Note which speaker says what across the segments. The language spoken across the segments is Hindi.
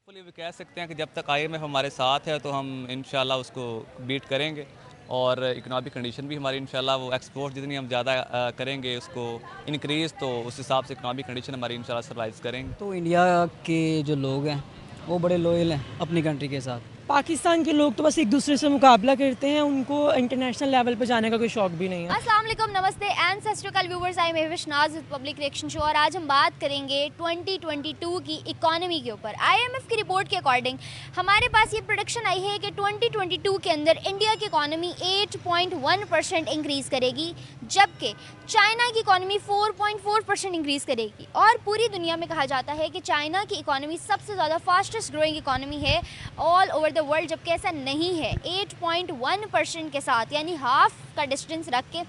Speaker 1: होपफुली भी कह सकते हैं कि जब तक आईएमएफ हमारे साथ है तो हम इंशाल्लाह उसको बीट करेंगे और इकोनॉमिक कंडीशन भी हमारी इंशाल्लाह वो एक्सपोर्ट जितनी हम ज़्यादा करेंगे उसको इंक्रीज़ तो उस हिसाब से इकोनॉमिक कंडीशन हमारी इंशाल्लाह सर्वाइव करेंगे।
Speaker 2: तो इंडिया के जो लोग हैं वो बड़े लॉयल हैं अपनी कंट्री के साथ।
Speaker 3: पाकिस्तान के लोग तो बस एक दूसरे से मुकाबला करते हैं, उनको इंटरनेशनल लेवल पर जाने का कोई शौक भी नहीं है।
Speaker 4: अस्सलाम वालेकुम, नमस्ते एंड सत श्री अकाल व्यूवर्स, आई एम एविश नाज पब्लिक रिएक्शन शो और आज हम बात करेंगे 2022 की इकोनॉमी के ऊपर। आईएमएफ की रिपोर्ट के अकॉर्डिंग हमारे पास ये प्रोडिक्शन आई है कि 2022 के अंदर इंडिया की इकोनॉमी 8.1% इंक्रीज़ करेगी, जबकि चाइना की इकोनॉमी 4.4% इंक्रीज़ करेगी। और पूरी दुनिया में कहा जाता है कि चाइना की इकोनॉमी सबसे ज़्यादा फास्टेस्ट ग्रोइंग इकोनॉमी है ऑल ओवर द वर्ल्ड, जबकि ऐसा नहीं है। 8.1% के साथ यानी हाफ का डिस्टेंस रख के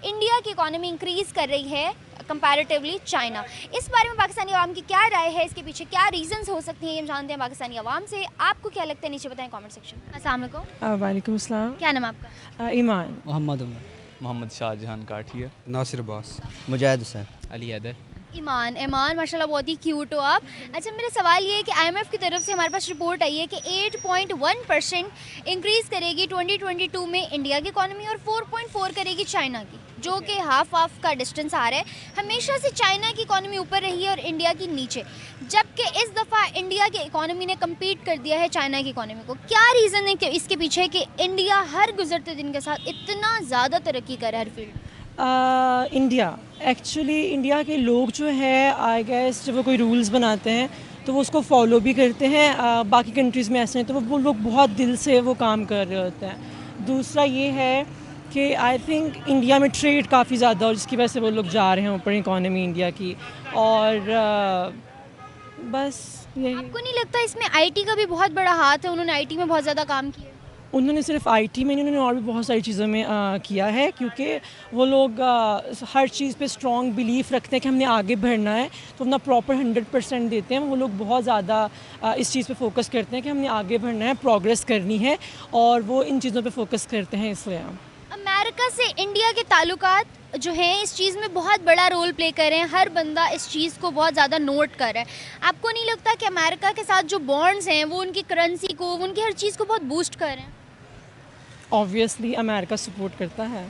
Speaker 4: इंडिया की इकोनॉमी इंक्रीज़ कर रही है कंपैरेटिवली चाइना। इस बारे में पाकिस्तानी आवाम की क्या राय है, इसके पीछे क्या रीजंस हो सकते हैं, ये हम जानते हैं पाकिस्तानी आवाम से। आपको क्या लगता है, नीचे बताएं कमेंट सेक्शन में। अस्सलाम वालेकुम।
Speaker 3: वालेकुम अस्सलाम।
Speaker 4: क्या नाम है आपका?
Speaker 3: ईमान।
Speaker 2: मोहम्मद उमर।
Speaker 1: मोहम्मद शाहजहान काठिया।
Speaker 5: नासिर अब्बास।
Speaker 2: मुजाहिद हुसैन।
Speaker 5: अली हैदर।
Speaker 4: ईमान माशाल्लाह बहुत ही क्यूट हो आप। अच्छा, मेरा सवाल ये है कि आईएमएफ की तरफ से हमारे पास रिपोर्ट आई है कि 8.1% इंक्रीज़ करेगी 2022 में इंडिया की इकोनॉमी और 4.4 करेगी चाइना की, जो कि हाफ का डिस्टेंस आ रहा है। हमेशा से चाइना की इकोनॉमी ऊपर रही है और इंडिया की नीचे, जबकि इस दफ़ा इंडिया की इकोनॉमी ने कम्पीट कर दिया है चाइना की इकोनॉमी को। क्या रीज़न है कि इसके पीछे कि इंडिया हर गुजरते दिन के साथ इतना ज़्यादा तरक्की कर रहा है हर फील्ड?
Speaker 3: इंडिया एक्चुअली इंडिया के लोग जो है आई गेस जब वो कोई रूल्स बनाते हैं तो वो उसको फॉलो भी करते हैं। बाकी कंट्रीज़ में ऐसे नहीं, तो वो लोग बहुत दिल से वो काम कर रहे होते हैं। दूसरा ये है कि आई थिंक इंडिया में ट्रेड काफ़ी ज़्यादा और जिसकी वजह से वो लोग जा रहे हैं ऊपर इकोनॉमी इंडिया की। और बस यही।
Speaker 4: आपको नहीं लगता इसमें आईटी का भी बहुत बड़ा हाथ है? उन्होंने आईटी में बहुत ज़्यादा काम किया।
Speaker 3: उन्होंने सिर्फ आईटी में नहीं, उन्होंने और भी बहुत सारी चीज़ों में किया है, क्योंकि वो लोग हर चीज़ पे स्ट्रॉन्ग बिलीफ रखते हैं कि हमने आगे बढ़ना है, तो अपना प्रॉपर 100% देते हैं। वो लोग बहुत ज़्यादा इस चीज़ पे फोकस करते हैं कि हमने आगे बढ़ना है, प्रोग्रेस करनी है, और वो इन चीज़ों पे फोकस करते हैं। इसलिए
Speaker 4: अमेरिका से इंडिया के ताल्लुकात जो हैं इस चीज़ में बहुत बड़ा रोल प्ले कर रहे हैं। हर बंदा इस चीज़ को बहुत ज़्यादा नोट कर रहा है। आपको नहीं लगता कि अमेरिका के साथ जो बॉन्ड्स हैं वो उनकी करेंसी को, उनकी हर चीज़ को बहुत बूस्ट कर रहे हैं?
Speaker 3: ऑब्वियसली अमेरिका सपोर्ट करता है।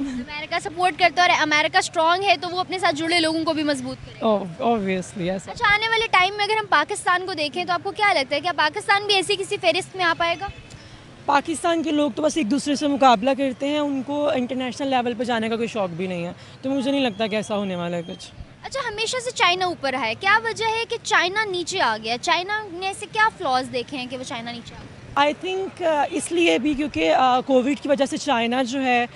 Speaker 4: अमेरिका सपोर्ट करता है और अमेरिका स्ट्रांग है तो वो अपने साथ जुड़े लोगों को भी मजबूत करेगा।
Speaker 3: ऑब्वियसली ऐसा।
Speaker 4: अच्छा, आने वाले टाइम में अगर हम पाकिस्तान को देखें तो आपको क्या लगता है, क्या पाकिस्तान भी ऐसी किसी फहरिस्त में आ पाएगा?
Speaker 3: पाकिस्तान के लोग तो बस एक दूसरे से मुकाबला करते हैं, उनको इंटरनेशनल लेवल पर जाने का कोई शौक भी नहीं है, तो मुझे नहीं लगता कि ऐसा होने वाला है कुछ।
Speaker 4: अच्छा, हमेशा से चाइना ऊपर रहा है, क्या वजह है कि चाइना नीचे आ गया? चाइना ने ऐसे क्या फ्लॉज देखे हैं कि वो चाइना नीचे आ गया?
Speaker 3: आई थिंक इसलिए भी क्योंकि कोविड की वजह से चाइना जो है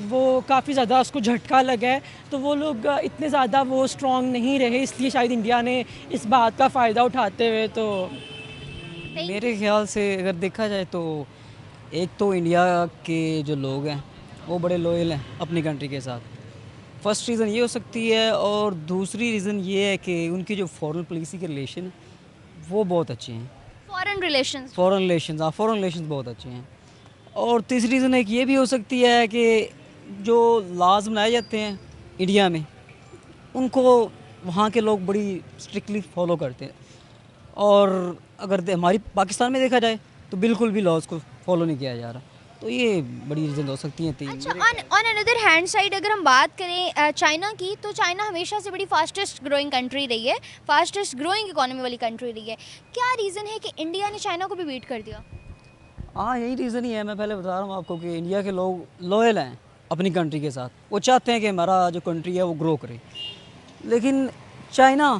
Speaker 3: वो काफ़ी ज़्यादा उसको झटका लगा है, तो वो लोग इतने ज़्यादा वो स्ट्रॉन्ग नहीं रहे, इसलिए शायद इंडिया ने इस बात का फ़ायदा उठाते हुए। तो
Speaker 2: मेरे ख्याल से अगर देखा जाए तो एक तो इंडिया के जो लोग हैं वो बड़े लॉयल हैं अपनी कंट्री के साथ। फर्स्ट रीज़न ये हो सकती है, और दूसरी रीज़न ये है कि उनकी जो फॉरेन पॉलिसी के रिलेशन वो बहुत अच्छे हैं।
Speaker 4: फॉरेन रिलेशंस
Speaker 2: फॉरेन रिलेशंस बहुत अच्छे हैं। और तीसरी रीज़न एक ये भी हो सकती है कि जो लॉज बनाए जाते हैं इंडिया में उनको वहाँ के लोग बड़ी स्ट्रिक्टली फॉलो करते हैं, और अगर हमारी पाकिस्तान में देखा जाए तो बिल्कुल भी लॉज को फॉलो नहीं किया जा रहा। तो ये बड़ी रीज़न हो सकती हैं तीन।
Speaker 4: अच्छा, ऑन अनदर हैंड साइड अगर हम बात करें चाइना की, तो चाइना हमेशा से बड़ी फास्टेस्ट ग्रोइंग कंट्री रही है, फास्टेस्ट ग्रोइंग इकोनॉमी वाली कंट्री रही है। क्या रीज़न है कि इंडिया ने चाइना को भी बीट कर दिया?
Speaker 2: हाँ, यही रीज़न ही है। मैं पहले बता रहा हूँ आपको कि इंडिया के लोग लॉयल हैं अपनी कंट्री के साथ, वो चाहते हैं कि हमारा जो कंट्री है वो ग्रो करे। लेकिन चाइना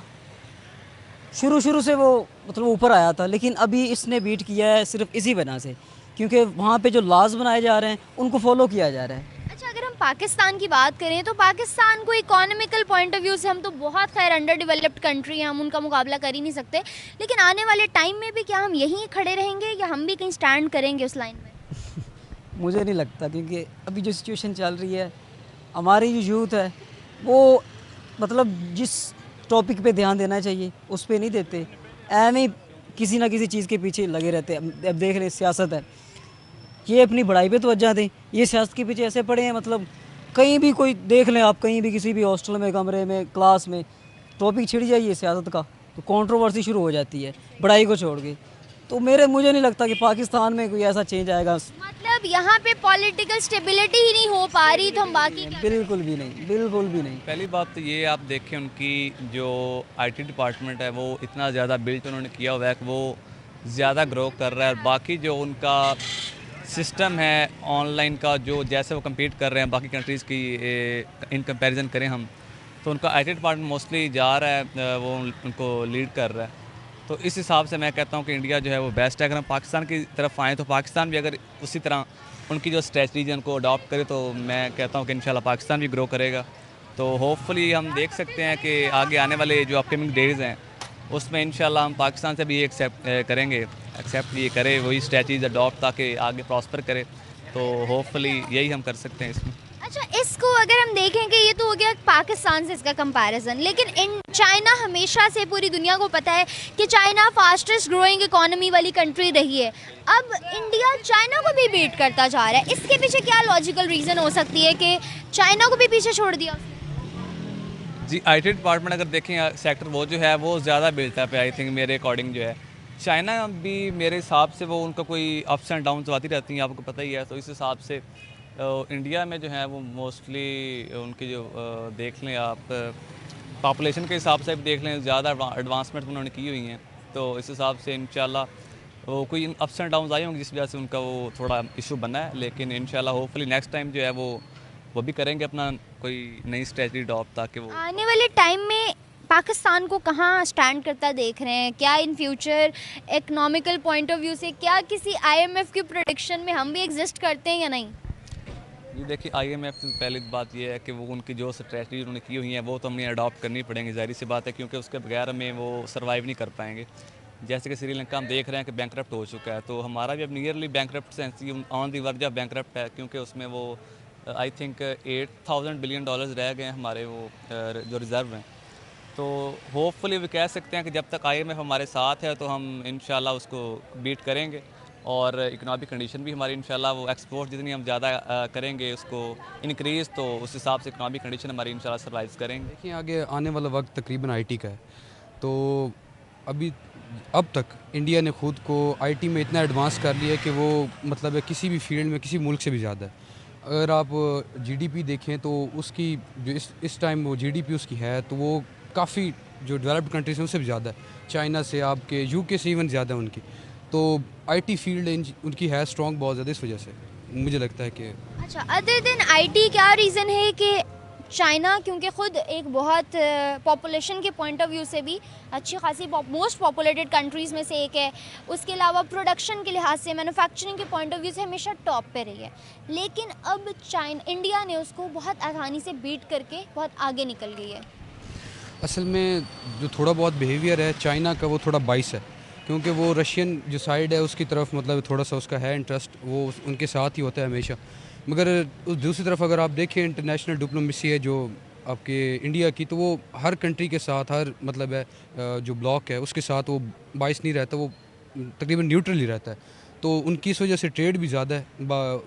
Speaker 2: शुरू से वो मतलब ऊपर आया था, लेकिन अभी इसने बीट किया है सिर्फ इसी वजह से, क्योंकि वहाँ पे जो लॉज बनाए जा रहे हैं उनको फॉलो किया जा रहा है।
Speaker 4: अच्छा, अगर हम पाकिस्तान की बात करें तो पाकिस्तान को इकोनॉमिकल पॉइंट ऑफ व्यू से हम तो बहुत खैर अंडर डेवलप्ड कंट्री हैं, हम उनका मुकाबला कर ही नहीं सकते। लेकिन आने वाले टाइम में भी क्या हम यहीं खड़े रहेंगे या हम भी कहीं स्टैंड करेंगे उस लाइन में?
Speaker 2: मुझे नहीं लगता, क्योंकि अभी जो सिचुएशन चल रही है, हमारी जो यूथ है वो मतलब जिस टॉपिक पे ध्यान देना चाहिए उस पे नहीं देते, एवं किसी ना किसी चीज़ के पीछे लगे रहते हैं। अब देख रहे सियासत है, ये अपनी बढ़ाई पे तवज्जो दें, ये सियासत के पीछे ऐसे पड़े हैं। मतलब कहीं भी कोई देख लें आप, कहीं भी किसी भी हॉस्टल में, कमरे में, क्लास में टॉपिक छिड़ जाइए सियासत का, तो कंट्रोवर्सी शुरू हो जाती है पढ़ाई को छोड़ के। तो मुझे नहीं लगता कि पाकिस्तान में कोई ऐसा चेंज आएगा।
Speaker 4: मतलब यहाँ पे पॉलिटिकल स्टेबिलिटी ही नहीं हो पा रही, तो हम बाकी क्या
Speaker 2: बिल्कुल भी नहीं, बिल्कुल भी नहीं।
Speaker 1: पहली बात तो ये आप देखें उनकी जो आईटी डिपार्टमेंट है वो इतना ज़्यादा बिल्ट उन्होंने किया हुआ है कि वो ज़्यादा ग्रो कर रहा है। और बाकी जो उनका सिस्टम है ऑनलाइन का, जो जैसे वो compete कर रहे हैं बाकी कंट्रीज़ की इन कंपैरिजन करें हम, तो उनका आईटी डिपार्टमेंट मोस्टली जा रहा है, वो उनको लीड कर रहा है। तो इस हिसाब से मैं कहता हूँ कि इंडिया जो है वो बेस्ट है। अगर हम पाकिस्तान की तरफ आएँ तो पाकिस्तान भी अगर उसी तरह उनकी जो स्ट्रेटजीज है उनको अडॉप्ट करे तो मैं कहता हूँ कि इंशाल्लाह पाकिस्तान भी ग्रो करेगा। तो होपफुली हम देख सकते हैं कि आगे आने वाले जो अपकमिंग डेज़ हैं उसमें इंशाल्लाह हम पाकिस्तान से भी एक्सेप्ट ये करे वही स्ट्रेटजीज अडॉप्ट ताकि आगे प्रॉस्पर करे। तो होपफुली यही हम कर सकते हैं इसमें।
Speaker 4: अच्छा, इसको अगर हम देखें कि ये तो हो गया पाकिस्तान से इसका कंपैरिजन, लेकिन इन चाइना हमेशा से पूरी दुनिया को पता है कि चाइना फास्टेस्ट ग्रोइंग इकोनॉमी वाली कंट्री रही है। अब इंडिया चाइना को भी बीट करता जा रहा है, इसके पीछे क्या लॉजिकल रीज़न हो सकती है कि चाइना को भी पीछे छोड़ दिया?
Speaker 1: जी, आईटी डिपार्टमेंट अगर देखें सेक्टर वो जो है वो ज़्यादा बिल्ट है पे आई थिंक मेरे अकॉर्डिंग जो है। चाइना भी मेरे हिसाब से वो उनका कोई अप्स एंड डाउन्स आती रहती हैं, आपको पता ही है। तो इस हिसाब से इंडिया में जो है वो मोस्टली उनकी जो देख लें आप पॉपुलेशन के हिसाब से भी देख लें ज़्यादा एडवांसमेंट उन्होंने की हुई हैं। तो इस हिसाब से इंशाल्लाह वो कोई अप्स एंड डाउन्स आए होंगे जिस वजह से उनका वो थोड़ा इशू बना है, लेकिन इंशाल्लाह होपफुली नेक्स्ट टाइम जो है वो भी करेंगे अपना कोई नई स्ट्रेटजी अडॉप्ट ताकि वो
Speaker 4: आने वाले टाइम में पाकिस्तान को कहाँ स्टैंड करता देख रहे हैं? क्या in future economical point of view से क्या किसी आईएमएफ की प्रोडिक्शन में हम भी एग्जिस्ट करते हैं या नहीं?
Speaker 1: ये देखिए आईएमएफ की पहली बात ये है कि वो उनकी जो स्ट्रेटजी उन्होंने की हुई है वो तो हमें अडॉप्ट करनी पड़ेंगी, ज़ाहिर सी बात है, क्योंकि उसके बगैर हमें वो सर्वाइव नहीं कर पाएंगे। जैसे कि श्रीलंका हम देख रहे हैं कि बैंकरप्ट हो चुका है, तो हमारा भी अब nearly bankrupt sense on the verge of bankrupt है, क्योंकि उसमें वो आई थिंक $8,000 बिलियन रह गए हैं हमारे वो जो रिज़र्व हैं। तो होपफुली भी कह सकते हैं कि जब तक आईएमएफ हमारे साथ है तो हम इंशाल्लाह उसको बीट करेंगे। और इकोनॉमिक कंडीशन भी हमारी इंशाल्लाह वो एक्सपोर्ट जितनी हम ज़्यादा करेंगे उसको इंक्रीज़, तो उस हिसाब से इकोनॉमिक कंडीशन हमारी इंशाल्लाह सर्वाइव करेंगे।
Speaker 5: देखिए आगे आने वाला वक्त तकरीबन आईटी का है, तो अब तक इंडिया ने ख़ुद को आईटी में इतना एडवांस कर लिया है कि वो मतलब है किसी भी फील्ड में किसी मुल्क से भी ज़्यादा है। अगर आप जीडीपी देखें तो उसकी जो इस टाइम वो जीडीपी उसकी है तो वो काफ़ी जो डेवलप्ड कंट्रीज हैं उससे भी ज़्यादा है। चाइना से आपके यूके से इवन ज़्यादा है उनकी। तो आईटी फील्ड उनकी है स्ट्रॉन्ग बहुत ज़्यादा, इस वजह से मुझे लगता है कि
Speaker 4: अच्छा, अदर देन आईटी क्या रीज़न है कि चाइना क्योंकि ख़ुद एक बहुत पॉपुलेशन के पॉइंट ऑफ व्यू से भी अच्छी खासी मोस्ट पॉपुलेटेड कंट्रीज़ में से एक है, उसके अलावा प्रोडक्शन के लिहाज से मैन्युफैक्चरिंग के पॉइंट ऑफ व्यू से हमेशा टॉप पे रही है, लेकिन अब इंडिया ने उसको बहुत आसानी से बीट करके बहुत आगे निकल गई है।
Speaker 5: असल में जो थोड़ा बहुत बिहेवियर है चाइना का वो थोड़ा बाइस है, क्योंकि वो रशियन जो साइड है उसकी तरफ मतलब थोड़ा सा उसका है इंटरेस्ट, वो उनके साथ ही होता है हमेशा। मगर उस दूसरी तरफ अगर आप देखें इंटरनेशनल डिप्लोमेसी है जो आपके इंडिया की, तो वो हर कंट्री के साथ हर मतलब है जो ब्लॉक है उसके साथ वो बाइस नहीं रहता, वो तकरीबन न्यूट्रल ही रहता है। तो उनकी इस वजह से ट्रेड भी ज़्यादा है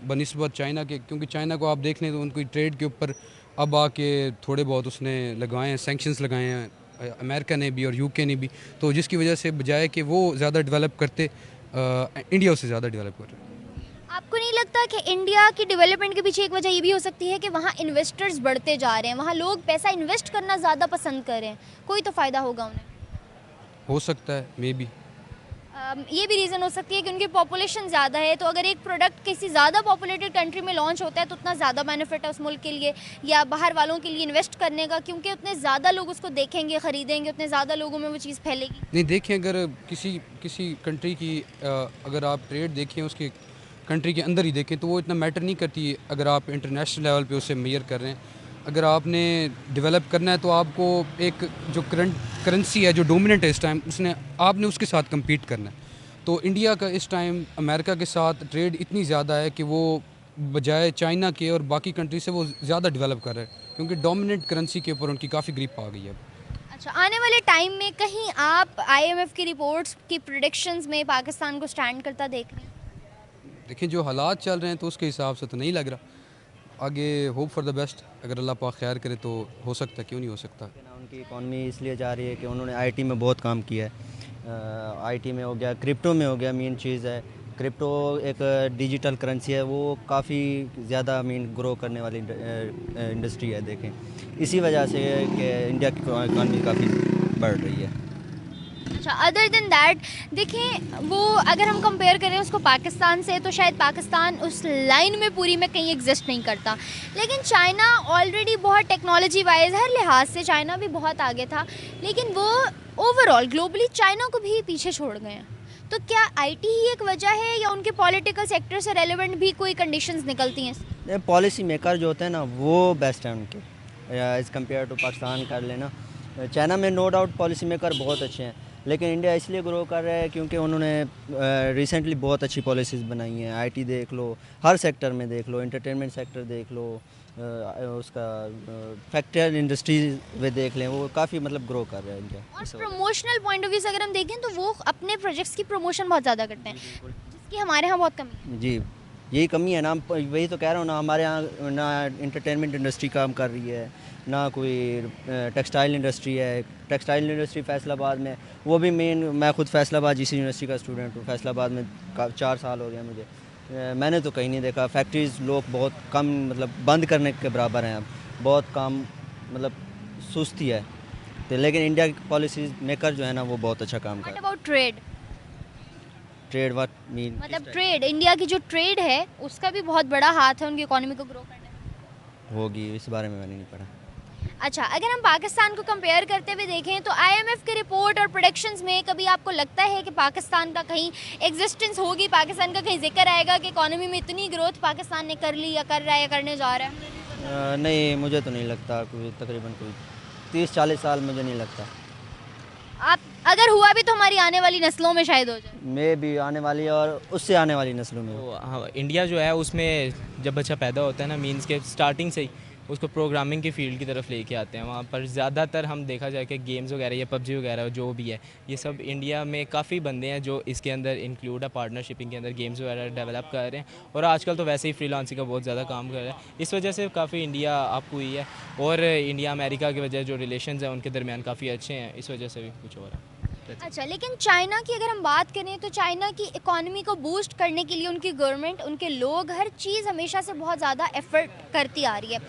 Speaker 5: बनिस्बत चाइना के, क्योंकि चाइना को आप देख लें तो उनकी ट्रेड के ऊपर अब आके थोड़े बहुत उसने लगाए हैं, सैंक्शंस लगाए हैं अमेरिका ने भी और यूके ने भी, तो जिसकी वजह से बजाय कि वो ज़्यादा डेवलप करते इंडिया उससे ज़्यादा डेवलप कर रहा है।
Speaker 4: आपको नहीं लगता कि इंडिया की डेवलपमेंट के पीछे एक वजह ये भी हो सकती है कि वहाँ इन्वेस्टर्स बढ़ते जा रहे हैं, वहाँ लोग पैसा इन्वेस्ट करना ज़्यादा पसंद कर रहे हैं, कोई तो फ़ायदा होगा उन्हें?
Speaker 5: हो सकता है मे बी।
Speaker 4: ये भी रीज़न हो सकती है कि उनकी पॉपुलेशन ज़्यादा है, तो अगर एक प्रोडक्ट किसी ज़्यादा पॉपुलेटेड कंट्री में लॉन्च होता है तो उतना ज़्यादा बेनिफिट है उस मुल्क के लिए या बाहर वालों के लिए इन्वेस्ट करने का, क्योंकि उतने ज़्यादा लोग उसको देखेंगे, ख़रीदेंगे, उतने ज़्यादा लोगों में वो चीज़ फैलेगी।
Speaker 5: नहीं देखें, अगर किसी कंट्री की अगर आप ट्रेड देखें उसके कंट्री के अंदर ही देखें तो वो इतना मैटर नहीं करती अगर आप इंटरनेशनल लेवल पे उसे मेजर कर रहे हैं। अगर आपने डेवलप करना है तो आपको एक जो करेंसी है जो डोमिनेंट है इस टाइम आपने उसके साथ कम्पीट करना है। तो इंडिया का इस टाइम अमेरिका के साथ ट्रेड इतनी ज़्यादा है कि वो बजाय चाइना के और बाकी कंट्री से वो ज़्यादा डेवलप कर रहे हैं, क्योंकि डोमिनेंट करेंसी के ऊपर उनकी काफ़ी ग्रिप आ गई है।
Speaker 4: अच्छा, आने वाले टाइम में कहीं आप आईएमएफ की रिपोर्ट्स की प्रेडिक्शंस में पाकिस्तान को स्टैंड करता देख रहे हैं?
Speaker 5: देखिए जो हालात चल रहे हैं तो उसके हिसाब से तो नहीं लग रहा। आगे होप फॉर द बेस्ट, अगर अल्लाह पाक खैर करे तो हो सकता है, क्यों नहीं हो सकता।
Speaker 6: ना उनकी इकॉनमी इसलिए जा रही है कि उन्होंने आईटी में बहुत काम किया है। आईटी में हो गया, क्रिप्टो में हो गया, मेन चीज़ है क्रिप्टो एक डिजिटल करेंसी है, वो काफ़ी ज़्यादा ग्रो करने वाली इंडस्ट्री है। देखें इसी वजह से कि इंडिया की इकॉनमी काफ़ी बढ़ रही है।
Speaker 4: अच्छा, अदर देन दैट देखें, वो अगर हम कंपेयर करें उसको पाकिस्तान से, तो शायद पाकिस्तान उस लाइन में पूरी में कहीं एग्जिस्ट नहीं करता। लेकिन चाइना ऑलरेडी बहुत टेक्नोलॉजी वाइज हर लिहाज से चाइना भी बहुत आगे था, लेकिन वो ओवरऑल ग्लोबली चाइना को भी पीछे छोड़ गए हैं। तो क्या आईटी ही एक वजह है या उनके पॉलिटिकल सेक्टर से रेलेवेंट भी कोई कंडीशंस निकलती हैं?
Speaker 6: पॉलिसी मेकर जो होते हैं ना वो बेस्ट हैं उनके, एज़ कम्पेयर टू पाकिस्तान कर लेना। चाइना में नो डाउट पॉलिसी मेकर बहुत अच्छे हैं, लेकिन इंडिया इसलिए ग्रो कर रहा है क्योंकि उन्होंने रिसेंटली बहुत अच्छी पॉलिसीज़ बनाई हैं। आईटी देख लो, हर सेक्टर में देख लो, एंटरटेनमेंट सेक्टर देख लो, उसका फैक्ट्री इंडस्ट्रीज में देख लें, वो काफ़ी मतलब ग्रो कर रहा है इंडिया।
Speaker 4: और प्रमोशनल पॉइंट ऑफ व्यू से अगर हम देखें तो वो अपने प्रोजेक्ट्स की प्रमोशन बहुत ज़्यादा करते हैं, जिसकी हमारे यहाँ बहुत कमी है।
Speaker 6: जी, यही कमी है ना, वही तो कह रहा हूँ ना, हमारे यहाँ ना एंटरटेनमेंट इंडस्ट्री काम कर रही है, ना कोई टेक्सटाइल इंडस्ट्री है। टेक्सटाइल इंडस्ट्री फैसलाबाद में, वो भी मेन, मैं खुद फैसलाबाद जिस यूनिवर्सिटी का स्टूडेंट हूँ, फैसलाबाद में 4 साल हो गया मुझे, मैंने तो कहीं नहीं देखा। फैक्ट्रीज़ लोग बहुत कम, मतलब बंद करने के बराबर हैं अब, बहुत काम मतलब सुस्ती है। तो लेकिन इंडिया की पॉलिसी मेकर जो है ना वो बहुत अच्छा काम कर
Speaker 4: व्हाट
Speaker 6: रहा है।
Speaker 4: About trade?
Speaker 6: Trade what mean?
Speaker 4: मतलब ट्रेड, इंडिया की जो ट्रेड है उसका भी बहुत बड़ा हाथ है उनकी इकोनॉमी को ग्रो करने में।
Speaker 6: होगी, इस बारे में मैंने नहीं पढ़ा।
Speaker 4: अच्छा, अगर हम पाकिस्तान को कंपेयर करते हुए देखें तो आईएमएफ के रिपोर्ट और प्रोडिक्शंस में कभी आपको लगता है कि पाकिस्तान का कहीं एग्जिस्टेंस होगी, पाकिस्तान का कहीं जिक्र आएगा कि इकोनॉमी में इतनी ग्रोथ पाकिस्तान ने कर ली या कर रहा है या करने जा रहा है?
Speaker 6: नहीं, मुझे तो नहीं लगता। कोई तकरीबन कोई 30-40 साल मुझे नहीं लगता।
Speaker 4: आप अगर हुआ भी तो हमारी आने वाली नस्लों में शायद हो जाए।
Speaker 6: मैं भी आने वाली और उससे आने वाली नस्लों में।
Speaker 7: तो हाँ, इंडिया जो है उसमें जब बच्चा पैदा होता है ना, मीन्स के स्टार्टिंग से ही उसको प्रोग्रामिंग की फील्ड की तरफ लेके आते हैं। वहाँ पर ज़्यादातर हम देखा जाए कि गेम्स वगैरह या पबजी वगैरह जो भी है, ये सब इंडिया में काफ़ी बंदे हैं जो इसके अंदर इंक्लूड है, पार्टनरशिपिंग के अंदर गेम्स वगैरह डेवलप कर रहे हैं। और आजकल तो वैसे ही फ्रीलांसिंग का बहुत ज़्यादा काम कर रहा है, इस वजह से काफ़ी इंडिया अप हुई है। और इंडिया अमेरिका की वजह जो रिलेशंस हैं उनके दरमियान काफ़ी अच्छे हैं, इस वजह से भी कुछ हो रहा है।
Speaker 4: अच्छा, लेकिन चाइना की अगर हम बात करें तो चाइना की इकोनॉमी को बूस्ट करने के लिए उनकी गवर्नमेंट, उनके लोग, हर चीज़ हमेशा से बहुत ज़्यादा एफर्ट करती आ रही है।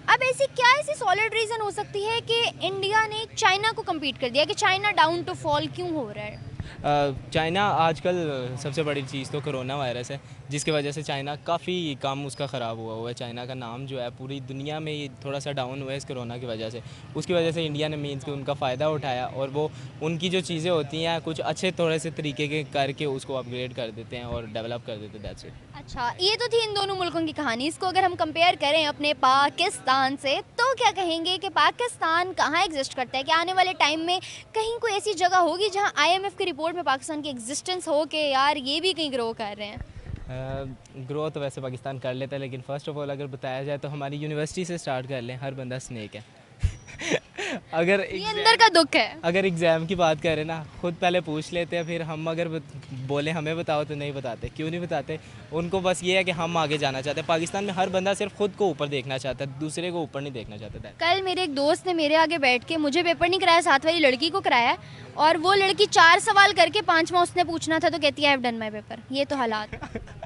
Speaker 4: अब ऐसी सॉलिड रीज़न हो सकती है कि इंडिया ने चाइना को कम्पीट कर दिया, कि चाइना डाउन टू फॉल क्यों हो रहा है?
Speaker 7: चाइना आजकल सबसे बड़ी चीज़ तो कोरोना वायरस है, जिसकी वजह से चाइना काफ़ी काम उसका ख़राब हुआ है। चाइना का नाम जो है पूरी दुनिया में ये थोड़ा सा डाउन हुआ है इस कोरोना की वजह से। उसकी वजह से इंडिया ने मीन्स कि उनका फ़ायदा उठाया और वो उनकी जो चीज़ें होती हैं कुछ अच्छे थोड़े से तरीके के करके उसको अपग्रेड कर देते हैं और डेवलप कर देते हैं। That's it.
Speaker 4: अच्छा, ये तो थी इन दोनों मुल्कों की कहानी। इसको अगर हम कंपेयर करें अपने पाकिस्तान से तो क्या कहेंगे कि पाकिस्तान कहाँ एग्जिस्ट करता है? कि आने वाले टाइम में कहीं कोई ऐसी जगह होगी जहाँ आईएमएफ की रिपोर्ट में पाकिस्तान की एग्जिस्टेंस हो कि यार ये भी कहीं ग्रो कर रहे हैं?
Speaker 7: ग्रो तो वैसे पाकिस्तान कर लेता है, लेकिन फ़र्स्ट ऑफ ऑल अगर बताया जाए तो हमारी यूनिवर्सिटी से स्टार्ट कर लें, हर बंदा स्नेक है। अगर
Speaker 4: ये अंदर का दुख है।
Speaker 7: अगर एग्ज़ाम की बात करें ना, खुद पहले पूछ लेते हैं, फिर हम अगर बोले हमें बताओ तो नहीं बताते। क्यों नहीं बताते? उनको बस ये है कि हम आगे जाना चाहते हैं। पाकिस्तान में हर बंदा सिर्फ खुद को ऊपर देखना चाहता है, दूसरे को ऊपर नहीं देखना चाहता।
Speaker 4: कल मेरे एक दोस्त ने मेरे आगे बैठ के, मुझे पेपर नहीं कराया, साथ वाली लड़की को कराया, और वो लड़की 4 सवाल करके 5वां उसने पूछना था तो कहती है I have done my paper. ये तो हालात है।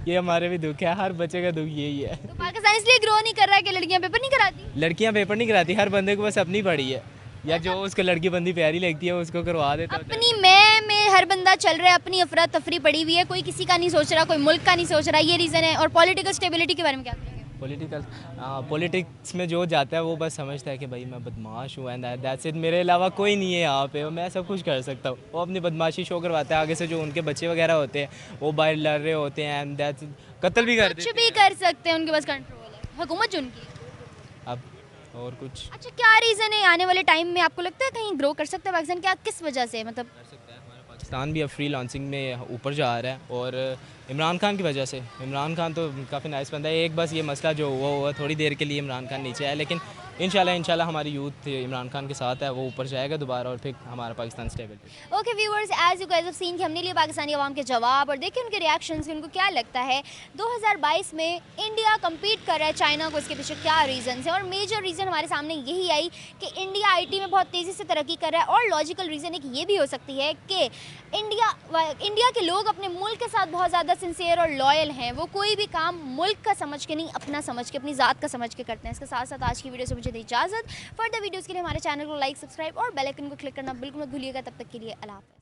Speaker 7: ये हमारे भी दुख है, हर बच्चे का दुख यही है।
Speaker 4: तो पाकिस्तान इसलिए ग्रो नहीं कर रहा है कि लड़कियां पेपर नहीं कराती?
Speaker 7: लड़कियां पेपर नहीं कराती, हर बंदे को बस अपनी पड़ी है, या जो उसको लड़की बंदी प्यारी लगती है उसको करवा देता है।
Speaker 4: अपनी मैं में हर बंदा चल रहा है, अपनी अफरा तफरी पड़ी हुई है, कोई किसी का नहीं सोच रहा, कोई मुल्क का नहीं सोच रहा। ये रीज़न है। और पॉलिटिकल स्टेबिलिटी के बारे में क्या कहेंगे?
Speaker 7: पॉलिटिक्स में जो जाता है वो बस समझता है कि भाई मैं बदमाश हूँ एंड दैट्स इट, मेरे अलावा कोई नहीं है यहाँ पे, मैं सब कुछ कर सकता हूँ। वो अपनी बदमाशी शो करवाता है, आगे से जो उनके बच्चे वगैरह होते हैं वो बाहर लड़ रहे होते हैं एंड दैट्स कत्ल भी कर
Speaker 4: कुछ
Speaker 7: देते
Speaker 4: भी कर सकते हैं, उनके पास कंट्रोल है, हुकूमत जो उनकी है।
Speaker 7: अब और कुछ
Speaker 4: अच्छा, क्या रीज़न है आने वाले टाइम में आपको लगता है कहीं ग्रो कर सकता है पाकिस्तान? क्या, किस वजह से? मतलब
Speaker 7: पाकिस्तान भी अब फ्री लॉन्चिंग में ऊपर जा रहा है और इमरान खान की वजह से। इमरान खान तो काफ़ी नाइस बंदा है। एक बस ये मसला जो हुआ थोड़ी देर के लिए इमरान खान नीचे आया, लेकिन इंशाल्लाह हमारी यूथ इमरान खान के साथ है, वो ऊपर जाएगा दोबारा और फिर हमारा Pakistan stable.
Speaker 4: Okay viewers, as you guys have seen कि हमने लिए पाकिस्तानी अवाम के जवाब और देखे उनके रिएक्शंस कि उनको क्या लगता है 2022 में इंडिया कम्पीट कर रहा है चाइना को, इसके पीछे क्या रीज़न है। और मेजर रीज़न हमारे सामने यही आई कि इंडिया आईटी में बहुत तेज़ी से तरक्की कर रहा है, और लॉजिकल रीज़न एक ये भी हो सकती है कि इंडिया के लोग अपने मुल्क के साथ बहुत ज़्यादा सिंसियर और लॉयल हैं। वो कोई भी काम मुल्क का समझ के नहीं, अपना समझ के, अपनी ज़ात का समझ के करते हैं। इसके साथ साथ आज की वीडियो से मुझे दी इजाज़त। फर्दर वीडियोज़ के लिए हमारे चैनल को लाइक, सब्सक्राइब और बेल आइकन को क्लिक करना बिल्कुल मत भूलिएगा। तब तक के लिए अल्लाह हाफ़िज़।